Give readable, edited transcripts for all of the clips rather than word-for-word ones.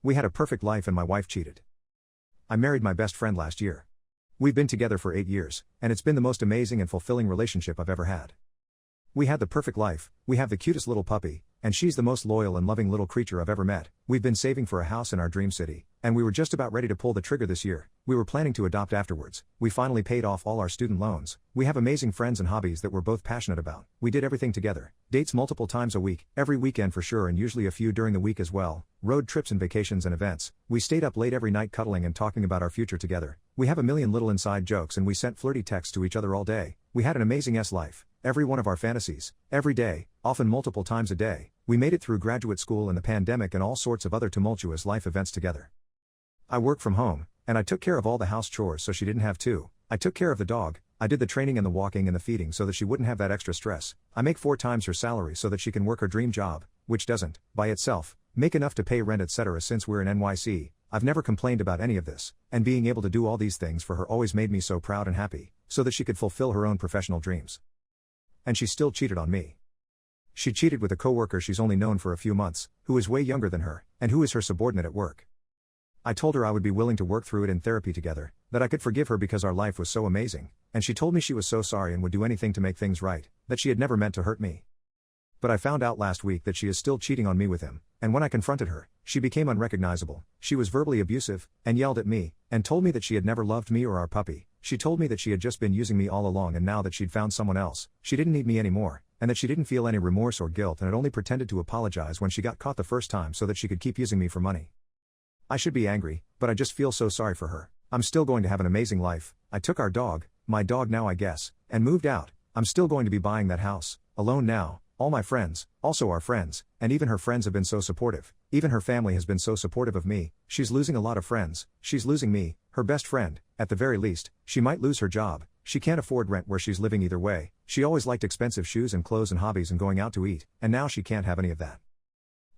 We had a perfect life and my wife cheated. I married my best friend last year. We've been together for 8 years, and it's been the most amazing and fulfilling relationship I've ever had. We had the perfect life, we have the cutest little puppy, and she's the most loyal and loving little creature I've ever met. We've been saving for a house in our dream city, and we were just about ready to pull the trigger this year. We were planning to adopt afterwards. We finally paid off all our student loans. We have amazing friends and hobbies that we're both passionate about. We did everything together. Dates multiple times a week, every weekend for sure, and usually a few during the week as well. Road trips and vacations and events. We stayed up late every night cuddling and talking about our future together. We have a million little inside jokes and we sent flirty texts to each other all day. We had an amazing life. Every one of our fantasies, every day, often multiple times a day. We made it through graduate school and the pandemic and all sorts of other tumultuous life events together. I work from home, and I took care of all the house chores so she didn't have to. I took care of the dog. I did the training and the walking and the feeding so that she wouldn't have that extra stress. I make 4 times her salary so that she can work her dream job, which doesn't, by itself, make enough to pay rent etc. Since we're in NYC, I've never complained about any of this, and being able to do all these things for her always made me so proud and happy, so that she could fulfill her own professional dreams. And she still cheated on me. She cheated with a coworker she's only known for a few months, who is way younger than her, and who is her subordinate at work. I told her I would be willing to work through it in therapy together, that I could forgive her because our life was so amazing, and she told me she was so sorry and would do anything to make things right, that she had never meant to hurt me. But I found out last week that she is still cheating on me with him, and when I confronted her, she became unrecognizable. She was verbally abusive, and yelled at me, and told me that she had never loved me or our puppy. She told me that she had just been using me all along, and now that she'd found someone else, she didn't need me anymore, and that she didn't feel any remorse or guilt and had only pretended to apologize when she got caught the first time so that she could keep using me for money. I should be angry, but I just feel so sorry for her. I'm still going to have an amazing life. I took our dog, my dog now I guess, and moved out. I'm still going to be buying that house, alone now. All my friends, also our friends, and even her friends have been so supportive. Even her family has been so supportive of me. She's losing a lot of friends. She's losing me, her best friend. At the very least, she might lose her job. She can't afford rent where she's living either way. She always liked expensive shoes and clothes and hobbies and going out to eat, and now she can't have any of that.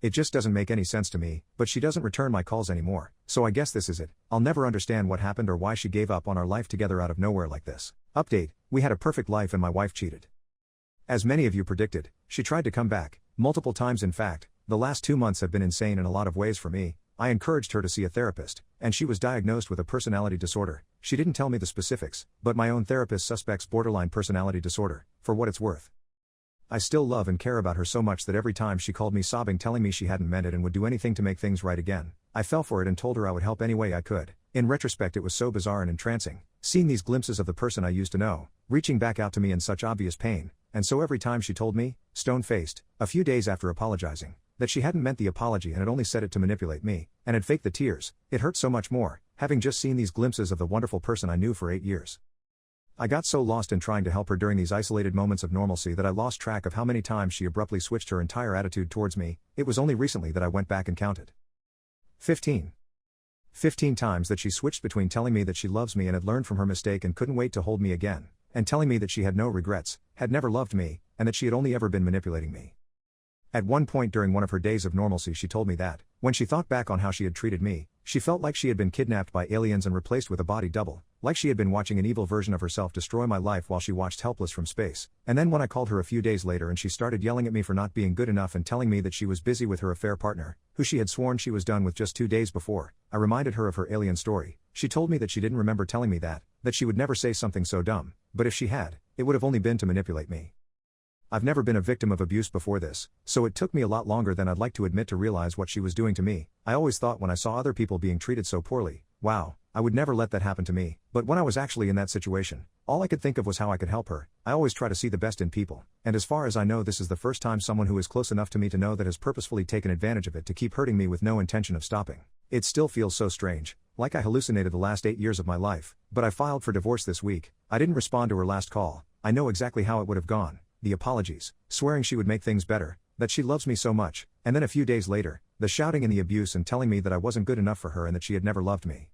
It just doesn't make any sense to me, but she doesn't return my calls anymore, so I guess this is it. I'll never understand what happened or why she gave up on our life together out of nowhere like this. Update: we had a perfect life and my wife cheated. As many of you predicted, she tried to come back, multiple times in fact. The last 2 months have been insane in a lot of ways for me. I encouraged her to see a therapist, and she was diagnosed with a personality disorder. She didn't tell me the specifics, but my own therapist suspects borderline personality disorder, for what it's worth. I still love and care about her so much that every time she called me sobbing telling me she hadn't meant it and would do anything to make things right again, I fell for it and told her I would help any way I could. In retrospect, it was so bizarre and entrancing, seeing these glimpses of the person I used to know, reaching back out to me in such obvious pain, and so every time she told me, stone-faced, a few days after apologizing, that she hadn't meant the apology and had only said it to manipulate me, and had faked the tears, it hurt so much more, having just seen these glimpses of the wonderful person I knew for 8 years. I got so lost in trying to help her during these isolated moments of normalcy that I lost track of how many times she abruptly switched her entire attitude towards me. It was only recently that I went back and counted. 15 times that she switched between telling me that she loves me and had learned from her mistake and couldn't wait to hold me again, and telling me that she had no regrets, had never loved me, and that she had only ever been manipulating me. At one point during one of her days of normalcy she told me that, when she thought back on how she had treated me, she felt like she had been kidnapped by aliens and replaced with a body double, like she had been watching an evil version of herself destroy my life while she watched helpless from space. And then when I called her a few days later and she started yelling at me for not being good enough and telling me that she was busy with her affair partner, who she had sworn she was done with just 2 days before, I reminded her of her alien story. She told me that she didn't remember telling me that she would never say something so dumb, but if she had, it would have only been to manipulate me. I've never been a victim of abuse before this, so it took me a lot longer than I'd like to admit to realize what she was doing to me. I always thought when I saw other people being treated so poorly, wow, I would never let that happen to me. But when I was actually in that situation, all I could think of was how I could help her. I always try to see the best in people, and as far as I know this is the first time someone who is close enough to me to know that has purposefully taken advantage of it to keep hurting me with no intention of stopping. It still feels so strange, like I hallucinated the last 8 years of my life, but I filed for divorce this week. I didn't respond to her last call. I know exactly how it would have gone. The apologies, swearing she would make things better, that she loves me so much, and then a few days later, the shouting and the abuse and telling me that I wasn't good enough for her and that she had never loved me.